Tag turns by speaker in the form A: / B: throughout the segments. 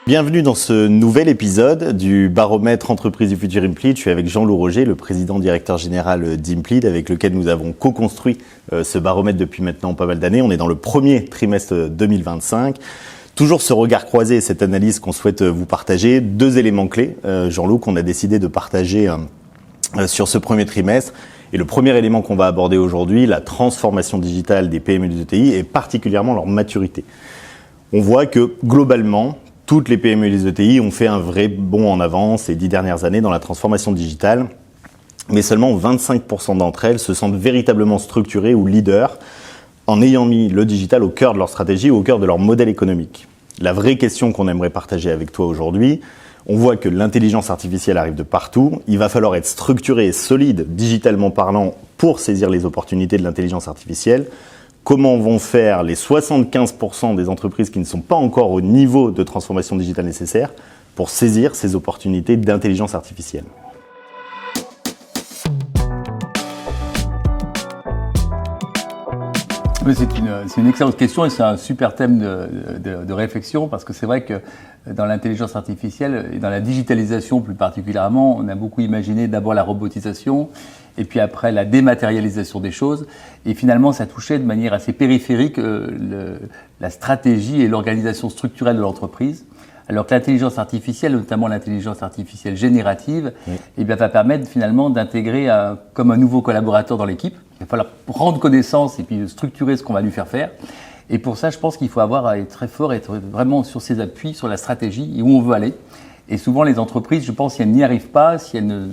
A: Bienvenue dans ce nouvel épisode du baromètre Entreprise du futur Implead. Je suis avec Jean-Loup Roger, le président directeur général d'Implead, avec lequel nous avons co-construit ce baromètre depuis maintenant pas mal d'années. On est dans le premier trimestre 2025. Toujours ce regard croisé et cette analyse qu'on souhaite vous partager. Deux éléments clés, Jean-Loup, qu'on a décidé de partager sur ce premier trimestre. Et le premier élément qu'on va aborder aujourd'hui, la transformation digitale des PME et des ETI et particulièrement leur maturité. On voit que globalement, toutes les PME et les ETI ont fait un vrai bond en avant ces 10 dernières années dans la transformation digitale, mais seulement 25% d'entre elles se sentent véritablement structurées ou leaders en ayant mis le digital au cœur de leur stratégie ou au cœur de leur modèle économique. La vraie question qu'on aimerait partager avec toi aujourd'hui, on voit que l'intelligence artificielle arrive de partout. Il va falloir être structuré et solide, digitalement parlant, pour saisir les opportunités de l'intelligence artificielle. Comment vont faire les 75% des entreprises qui ne sont pas encore au niveau de transformation digitale nécessaire pour saisir ces opportunités d'intelligence artificielle?
B: C'est une excellente question et c'est un super thème de réflexion parce que c'est vrai que dans l'intelligence artificielle et dans la digitalisation plus particulièrement, on a beaucoup imaginé d'abord la robotisation et puis après la dématérialisation des choses. Et finalement, ça touchait de manière assez périphérique la stratégie et l'organisation structurelle de l'entreprise. Alors que l'intelligence artificielle, notamment l'intelligence artificielle générative, eh bien, va permettre finalement d'intégrer comme un nouveau collaborateur dans l'équipe. Il va falloir prendre connaissance et puis structurer ce qu'on va lui faire faire. Et pour ça, je pense qu'il faut être très fort, être vraiment sur ses appuis, sur la stratégie et où on veut aller. Et souvent, les entreprises, je pense, si elles n'y arrivent pas, si elles ne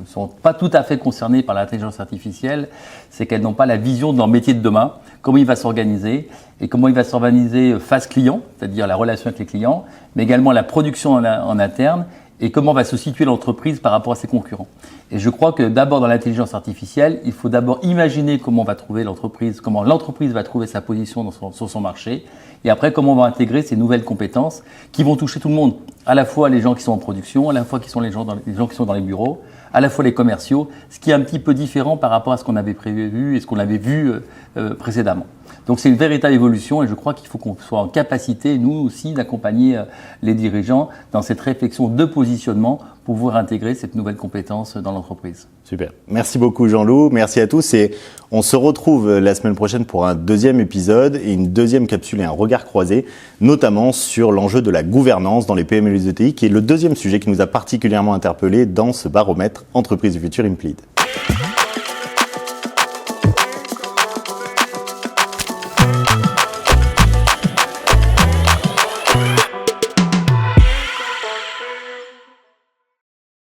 B: sont pas tout à fait concernées par l'intelligence artificielle, c'est qu'elles n'ont pas la vision de leur métier de demain, comment il va s'organiser et comment il va s'organiser face client, c'est-à-dire la relation avec les clients, mais également la production en interne et comment va se situer l'entreprise par rapport à ses concurrents. Et je crois que d'abord dans l'intelligence artificielle, il faut d'abord imaginer comment va trouver l'entreprise, comment l'entreprise va trouver sa position sur son marché, et après comment on va intégrer ces nouvelles compétences qui vont toucher tout le monde, à la fois les gens qui sont en production, à la fois les gens qui sont dans les bureaux, à la fois les commerciaux, ce qui est un petit peu différent par rapport à ce qu'on avait prévu et ce qu'on avait vu précédemment. Donc c'est une véritable évolution et je crois qu'il faut qu'on soit en capacité, nous aussi, d'accompagner les dirigeants dans cette réflexion de positionnement pour pouvoir intégrer cette nouvelle compétence dans l'entreprise.
A: Super. Merci beaucoup Jean-Loup, merci à tous et on se retrouve la semaine prochaine pour un deuxième épisode et une deuxième capsule et un regard croisé, notamment sur l'enjeu de la gouvernance dans les PME et les ETI, qui est le deuxième sujet qui nous a particulièrement interpellés dans ce baromètre Entreprise du futur Implead.